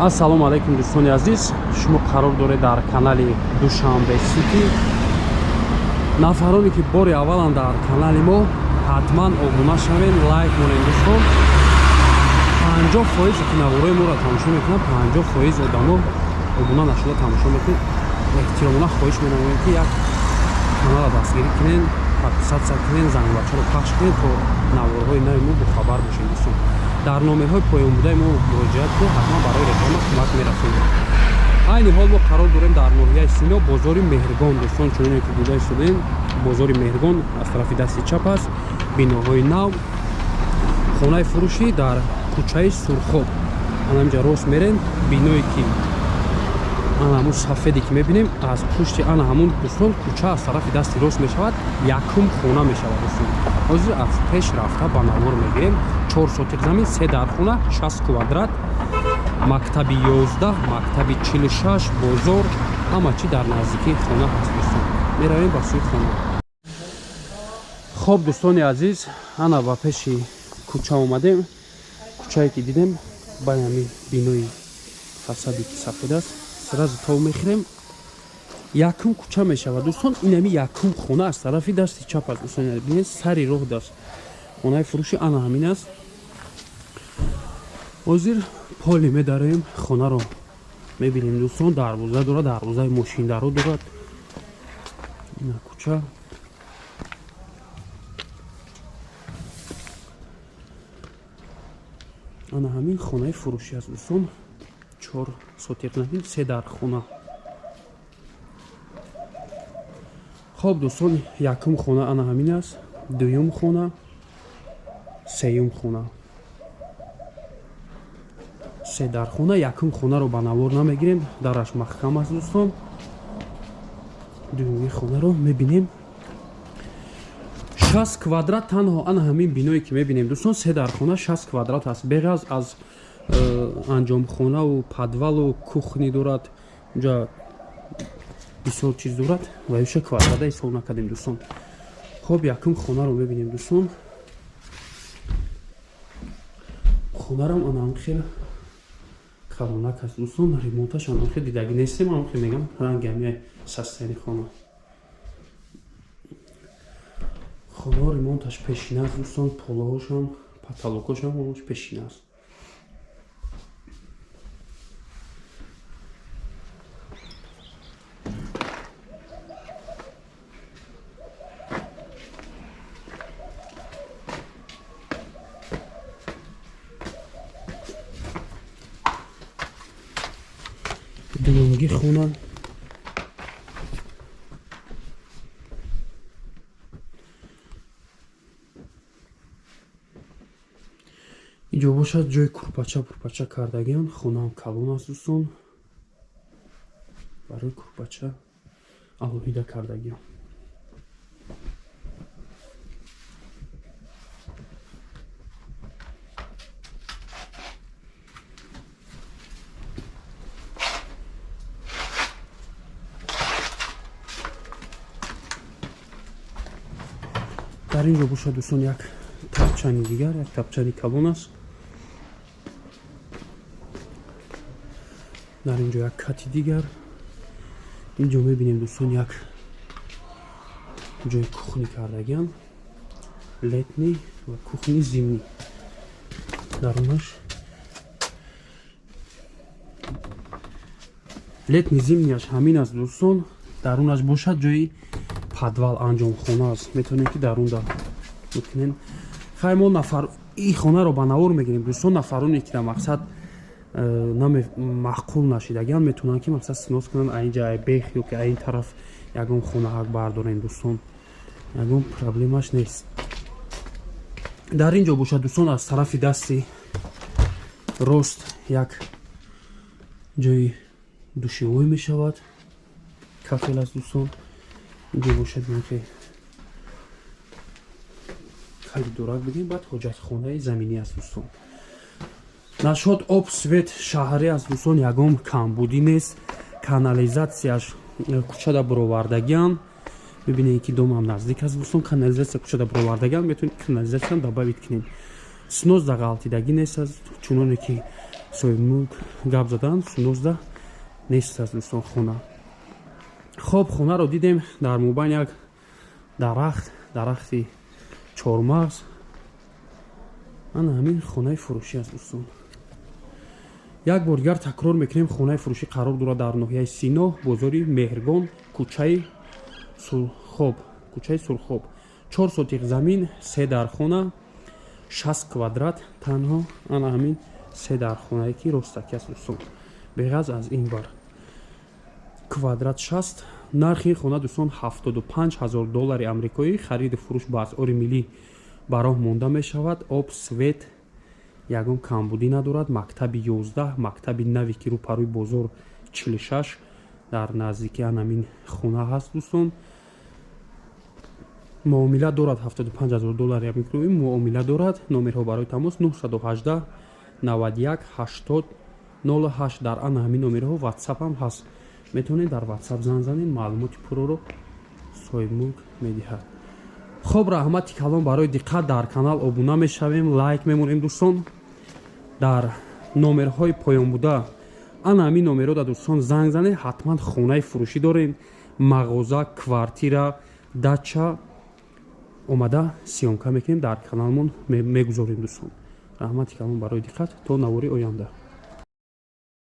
Ассалому алейкум дӯстони азиз, шумо қарор доред дар канали Душанбе Сити. Нафароне ки бори авваланд дар канали мо, ҳатман обуна шавед, лайк монед дӯстон. 50% ки навораи моро тамошо мекунанд, 50% одамо обуна нашуда тамошо мекунанд. Эҳтиромона хоҳиш менамоем ки як канала дастгирӣ кунед, подписатсия кунед, занглачаро пахш кунед, то навораҳои нави мо бохабар бошед дӯстон. дар номерҳои поёнбудаи мо муроҷиат кунед, ҳатман барои реклама кӯмак мерасонем. айни ҳол мо қарор дорем дар ноҳияи Сино, бозори Меҳригон дӯстон. чуноне ки дида истодем, бозори Меҳригон аз тарафи дасти чап аст, биноҳои нав, хонаи фурӯшӣ дар кӯчаи Сурхоб. Ҳаминҷа рост мерем, биное ки ана ҳамун сафеде ки мебинем, аз пушти ана ҳамун дӯстон кӯча аз тарафи дасти рост мешавад, якум хона мешавад дӯстон. ҳозир аз пеш рафта ба навор мегирем. 4 сотик замин, 3 дархона, 60 квадрат, мактаби 11, мактаби 46, бозор, ҳама чи дар наздикии хона ҳаст дӯстон. меравем ба сӯи хона. хоб дӯстони азиз, ана ба пеши кӯча омадем. кӯчае ки дидем ба ҳамин бинои фасади ки сафед аст, сразу тов мехӯрем. якум кӯча мешавад дӯстон. ин ҳами якум хона аз тарафи дасти чап аст дӯстон. бинед сари роҳ даст. хонаи фурӯши ана ҳамин аст. ҳозир поле медароем, хонаро мебинем дӯстон. дарвоза дорад, дарвозаи мошиндаро дорад. ина кӯча. ана ҳамин хонаи фурӯши аст дӯстон. 4 сотик замин, 3 дархона. хоб дӯстон, якум хона ана ҳамин аст, дуюм хона, сеюм хона. 3 дархона, якум хонаро ба навор намегирем, дараш маҳкам аст дӯстон. дуюми хонаро мебинем. 60 квадрат танҳо ана ҳамин биное ки мебинем дӯстон. 3 дархона, 60 квадрат аст. беғаз аз анҷомхонаву падвалу кухни дорад. инҷа бисёр чиз дорад. ваюша квадрата ҳисоб накардем дӯстон. хоб якум хонаро мебинем дӯстон. хонарам анам хел калонак аст дӯстон. ремонташ анам хел дидаги нестем. анам хел мегам ранги ҳамияи састаи хона. хона ремонташ пешина аст дӯстон. полаҳошам, потолокошам ҳамаш пешина аст. дуюмги хона. инҷо бошад ҷои курпача кардагиам. хонаам калон аст дӯстон. барои курпача алоҳида кардагиам. дар инҷо бошад дӯстон як тапчани дигар, як тапчани калон аст. дар инҷо як кати дигар. инҷо мебинем дӯстон як ҷои кухни кардагиам. летни ва кухни зимнӣ. дарунаш летни зимниаш ҳамин аст дӯстон. дарунаш бошад ҷои падвал, анҷомхона аст. метавонем ки дарунда мекунем. хай мо нафар ин хонаро ба навор мегирем дӯстон. нафароне ки дар мақсад маъқул нашидагианд метавонанд ки мақсад снос кунанд аинҷа ай бех ё ки аин тараф ягон хонаҳак бардорем дӯстон. ягон проблемаш нест. дар инҷо бошад дӯстон аз тарафи дасти рост як ҷои душевой мешавад. кафел аст дӯстон. инҷо бошад кали дурак бигем. баъд ҳоҷатхонаи заминӣ аст дӯстон. нашод об свет шаҳрӣ аст дӯстон. ягон камбудӣ нест. канализатсияш кӯчада буровардагиам. мебинем ки домам наздик аст дӯстон. канализатсия кӯчада буровардагиам. метавонед канализатсияам добавид кунем. снос да ғалтидагӣ нест аст. чуноне ки соҳибмулк гап заданд 19 нест аст дӯстон хона. хоб хонаро дидем дар мобайни як дарахти чормағз. ана ҳамин хонаи фурӯшӣ аст дӯстон. як бор дигар такрор мекунем, хонаи фурӯшӣ қарор дорад дар ноҳияи Сино, бозори Меҳргон, кӯчаи Сурхоб. 4 сотиқ замин, 3 дар хона, 60 квадрат танҳо. ана ҳамин 3 дар хонае ки ростаки аст дӯстон. беғаз аз ин бар квадрат 60. нархи хона дӯстон $75,000 амрикоӣ. хариду фурӯш ба асъори миллӣ бароҳ монда мешавад. об, свет ягон камбудӣ надорад. мактаби 11, мактаби нави ки рӯпарӯи бозор 46 дар наздики ҳамин хона ҳаст дӯстон. муомила дорад $75,000 амрикоӣ муомила дорад. номерҳо барои тамос 918 91 80 08. дар ана ҳамин номерҳо ватсап ҳам ҳаст. метавонед дар ватсап занг занед, маълумоти пурроро соҳибмулк медиҳад. хоб, раҳмати калон барои диққат. дар канал обуна мешавем, лайк мемонем дӯстон. дар номерҳои поёнбуда ана ҳамин номерҳода дӯстон занг занед. ҳатман хонаи фурӯшӣ дорем, мағоза, квартира, дача омада сиёмка мекунем, дар каналмон мегузорем дӯстон. раҳмати калон барои диққат. то навори оянда.